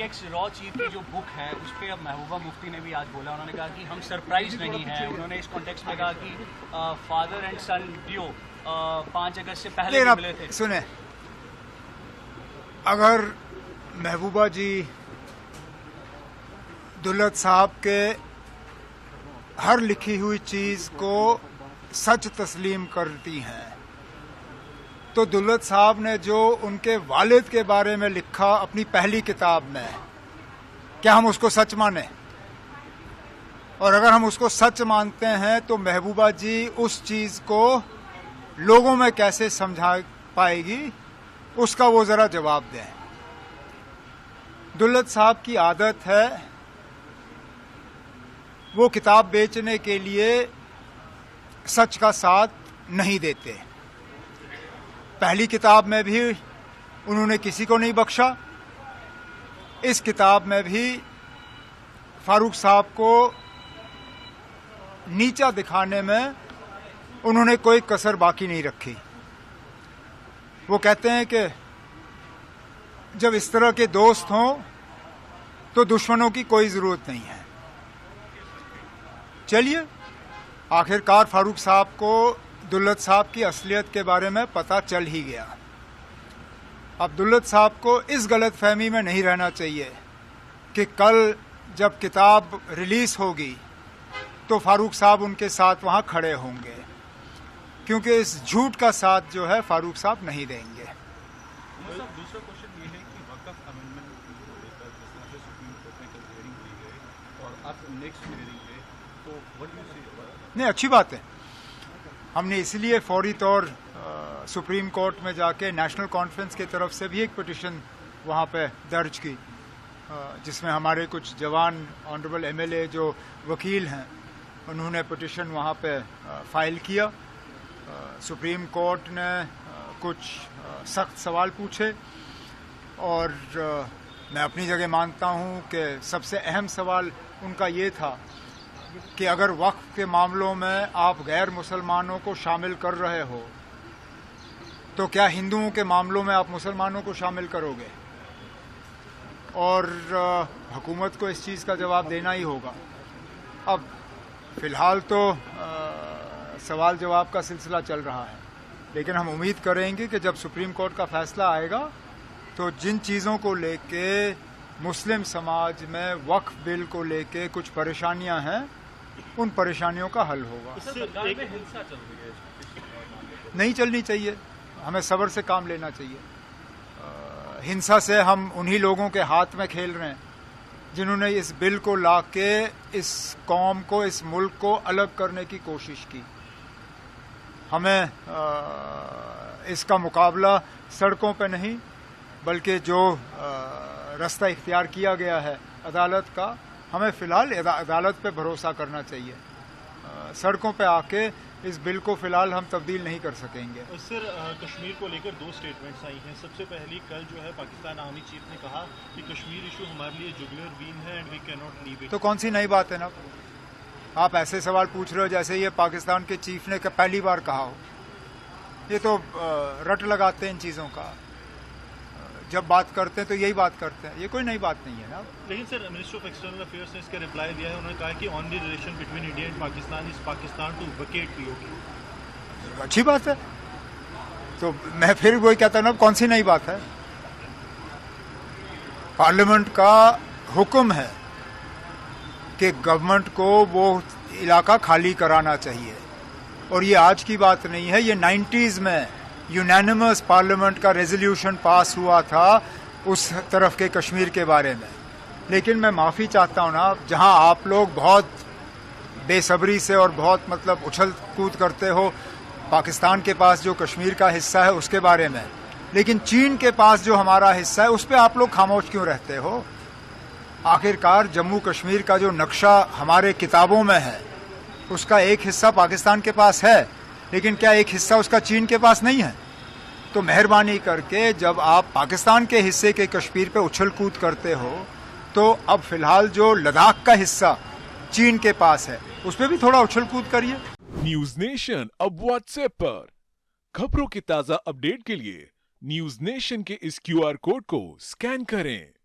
X raw chief की जो book है उस पर अब महबूबा मुफ्ती ने भी आज बोला, उन्होंने कहा कि हम सरप्राइज नहीं हैं। उन्होंने इस कॉन्टेक्स्ट में कहा कि फादर एंड सन डियो 5 अगस्त से पहले भी मिले थे। सुने, अगर महबूबा जी दुल्लत साहब के हर लिखी हुई चीज को सच तस्लीम करती हैं, तो दुल्लत साहब ने जो उनके वालिद के बारे में लिखा अपनी पहली किताब में, क्या हम उसको सच माने? और अगर हम उसको सच मानते हैं तो महबूबा जी उस चीज को लोगों में कैसे समझा पाएगी, उसका वो जरा जवाब दें। दुल्लत साहब की आदत है वो किताब बेचने के लिए सच का साथ नहीं देते। पहली किताब में भी उन्होंने किसी को नहीं बख्शा, इस किताब में भी फारूक साहब को नीचा दिखाने में उन्होंने कोई कसर बाकी नहीं रखी। वो कहते हैं कि जब इस तरह के दोस्त हों तो दुश्मनों की कोई जरूरत नहीं है। चलिए, आखिरकार फारूक साहब को दुल्लत साहब की असलियत के बारे में पता चल ही गया। अब दुल्लत साहब को इस गलत फहमी में नहीं रहना चाहिए कि कल जब किताब रिलीज होगी तो फारूक साहब उनके साथ वहां खड़े होंगे, क्योंकि इस झूठ का साथ जो है फारूक साहब नहीं देंगे। दूसरा क्वेश्चन ये है कि वक्फ अमेंडमेंट को लेकर जिस तरह से सुप्रीम कोर्ट में कल हियरिंग हुई है और अब नेक्स्ट हियरिंग है, तो व्हाट डू यू से? नहीं, अच्छी बात है। हमने इसलिए फौरी तौर सुप्रीम कोर्ट में जाके नेशनल कॉन्फ्रेंस की तरफ से भी एक पिटिशन वहाँ पे दर्ज की, जिसमें हमारे कुछ जवान ऑनरेबल एमएलए जो वकील हैं उन्होंने पिटिशन वहाँ पे फाइल किया। सुप्रीम कोर्ट ने कुछ सख्त सवाल पूछे और मैं अपनी जगह मानता हूँ कि सबसे अहम सवाल उनका ये था कि अगर वक्फ के मामलों में आप गैर मुसलमानों को शामिल कर रहे हो तो क्या हिंदुओं के मामलों में आप मुसलमानों को शामिल करोगे? और हुकूमत को इस चीज़ का जवाब देना ही होगा। अब फिलहाल तो सवाल जवाब का सिलसिला चल रहा है, लेकिन हम उम्मीद करेंगे कि जब सुप्रीम कोर्ट का फैसला आएगा तो जिन चीज़ों को लेके मुस्लिम समाज में वक्फ बिल को लेके कुछ परेशानियां हैं, उन परेशानियों का हल होगा। हिंसा चल रही है, नहीं चलनी चाहिए, हमें सब्र से काम लेना चाहिए। हिंसा से हम उन्हीं लोगों के हाथ में खेल रहे हैं जिन्होंने इस बिल को लाके इस कौम को, इस मुल्क को अलग करने की कोशिश की। हमें इसका मुकाबला सड़कों पे नहीं, बल्कि जो रास्ता इख्तियार किया गया है अदालत का, हमें फिलहाल अदालत पे भरोसा करना चाहिए। सड़कों पे आके इस बिल को फिलहाल हम तब्दील नहीं कर सकेंगे। सर, कश्मीर को लेकर 2 स्टेटमेंट्स आई हैं। सबसे पहली, कल जो है पाकिस्तान आर्मी चीफ ने कहा कि कश्मीर इशू हमारे लिए जुगुलर वीन है and we can not leave it. तो कौन सी नई बात है ना? आप ऐसे सवाल पूछ रहे हो जैसे ये पाकिस्तान के चीफ ने पहली बार कहा हो। ये तो रट लगाते हैं इन चीज़ों का, जब बात करते हैं तो यही बात करते हैं, ये कोई नई बात नहीं है ना। लेकिन sir, minister of external affairs ने इसका रिप्लाई दिया है। उन्होंने कहा कि only relation between India and Pakistan is Pakistan to vacate PoK. अच्छी बात है, तो मैं फिर वही कहता हूं ना, कौन सी नई बात है? पार्लियामेंट का हुक्म है कि गवर्नमेंट को वो इलाका खाली कराना चाहिए, और ये आज की बात नहीं है, ये 90s में यूनानिमस पार्लियामेंट का रेजोल्यूशन पास हुआ था उस तरफ के कश्मीर के बारे में। लेकिन मैं माफ़ी चाहता हूँ ना, जहाँ आप लोग बहुत बेसब्री से और बहुत मतलब उछल कूद करते हो पाकिस्तान के पास जो कश्मीर का हिस्सा है उसके बारे में, लेकिन चीन के पास जो हमारा हिस्सा है उस पर आप लोग खामोश क्यों रहते हो? आखिरकार जम्मू कश्मीर का जो नक्शा हमारे किताबों में है उसका एक हिस्सा पाकिस्तान के पास है, लेकिन क्या एक हिस्सा उसका चीन के पास नहीं है? तो मेहरबानी करके जब आप पाकिस्तान के हिस्से के कश्मीर पे उछल कूद करते हो तो अब फिलहाल जो लद्दाख का हिस्सा चीन के पास है उस पर भी थोड़ा उछल कूद करिए। न्यूज नेशन अब व्हाट्सएप पर खबरों की ताजा अपडेट के लिए न्यूज नेशन के इस क्यूआर कोड को स्कैन करें।